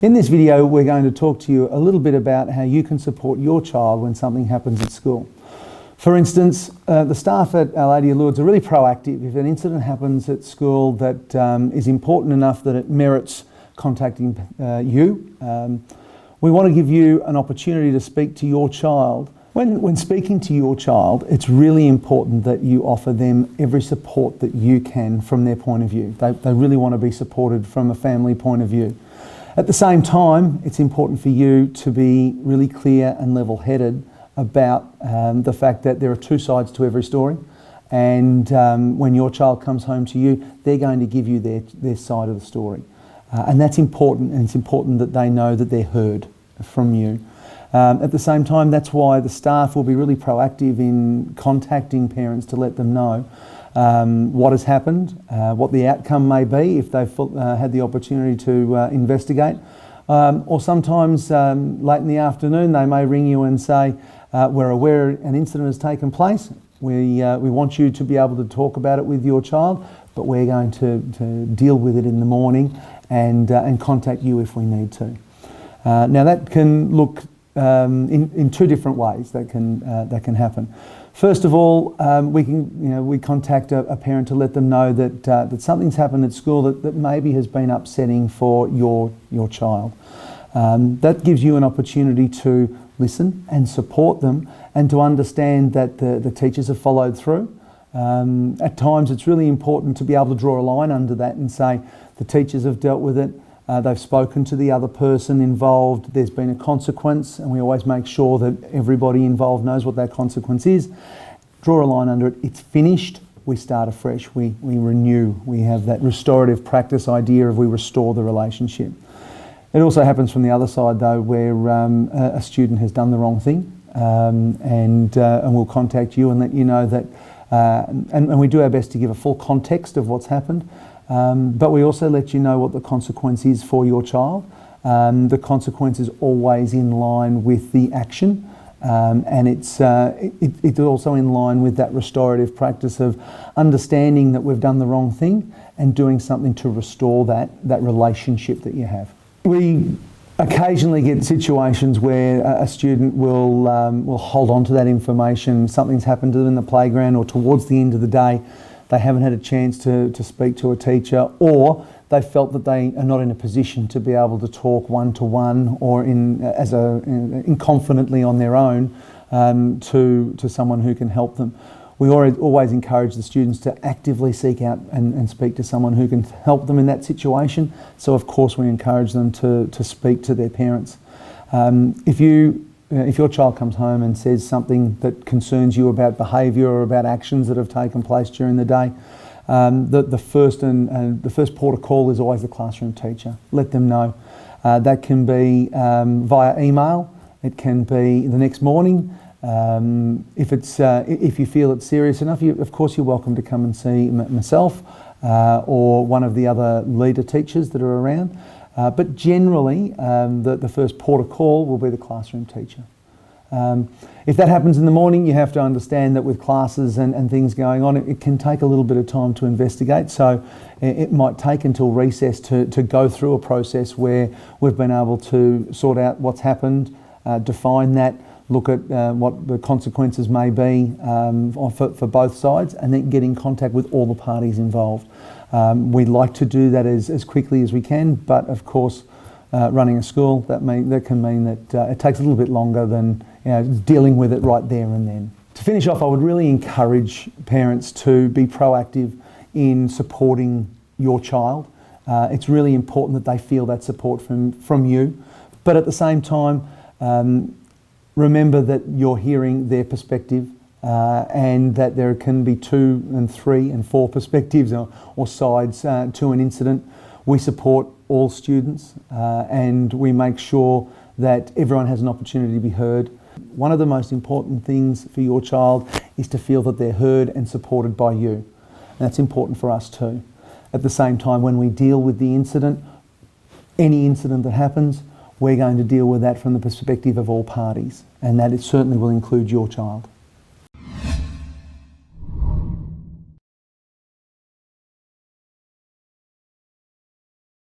In this video, we're going to talk to you a little bit about how you can support your child when something happens at school. For instance, the staff at Our Lady of Lourdes are really proactive. If an incident happens at school that is important enough that it merits contacting you, we want to give you an opportunity to speak to your child. When speaking to your child, it's really important that you offer them every support that you can from their point of view. They really want to be supported from a family point of view. At the same time, it's important for you to be really clear and level-headed about the fact that there are two sides to every story, and when your child comes home to you, they're going to give you their side of the story. And that's important, and it's important that they know that they're heard from you. At the same time, that's why the staff will be really proactive in contacting parents to let them know what has happened, what the outcome may be if they've had the opportunity to investigate. Or sometimes late in the afternoon they may ring you and say, we're aware an incident has taken place, we want you to be able to talk about it with your child, but we're going to deal with it in the morning and contact you if we need to. Now that can look in two different ways that can happen. First of all, we contact a parent to let them know that something's happened at school that maybe has been upsetting for your child. That gives you an opportunity to listen and support them and to understand that the teachers have followed through. At times it's really important to be able to draw a line under that and say the teachers have dealt with it. They've spoken to the other person involved, there's been a consequence, and we always make sure that everybody involved knows what that consequence is. Draw a line under it, it's finished, we start afresh, we renew, we have that restorative practice idea of we restore the relationship. It also happens from the other side though, where a student has done the wrong thing and we'll contact you and let you know that, and we do our best to give a full context of what's happened. But we also let you know what the consequence is for your child. The consequence is always in line with the action, and it's also in line with that restorative practice of understanding that we've done the wrong thing and doing something to restore that relationship that you have. We occasionally get situations where a student will hold on to that information. Something's happened to them in the playground or towards the end of the day. They haven't had a chance to speak to a teacher, or they felt that they are not in a position to be able to talk one-to-one or confidently on their own to someone who can help them. We always encourage the students to actively seek out and speak to someone who can help them in that situation. So of course we encourage them to speak to their parents. If your child comes home and says something that concerns you about behaviour or about actions that have taken place during the day, the first port of call is always the classroom teacher. Let them know. That can be via email. It can be the next morning. If you feel it's serious enough, of course you're welcome to come and see myself or one of the other leader teachers that are around. But generally, the first port of call will be the classroom teacher. If that happens in the morning, you have to understand that with classes and things going on, it can take a little bit of time to investigate. So it might take until recess to go through a process where we've been able to sort out what's happened, define that, look at what the consequences may be for both sides, and then get in contact with all the parties involved. We like to do that as quickly as we can, but of course running a school, that can mean that it takes a little bit longer than dealing with it right there and then. To finish off, I would really encourage parents to be proactive in supporting your child. It's really important that they feel that support from you, but at the same time remember that you're hearing their perspective. And that there can be 2 and 3 and 4 perspectives or sides to an incident. We support all students and we make sure that everyone has an opportunity to be heard. One of the most important things for your child is to feel that they're heard and supported by you. And that's important for us too. At the same time, when we deal with the incident, any incident that happens, we're going to deal with that from the perspective of all parties, and that it certainly will include your child.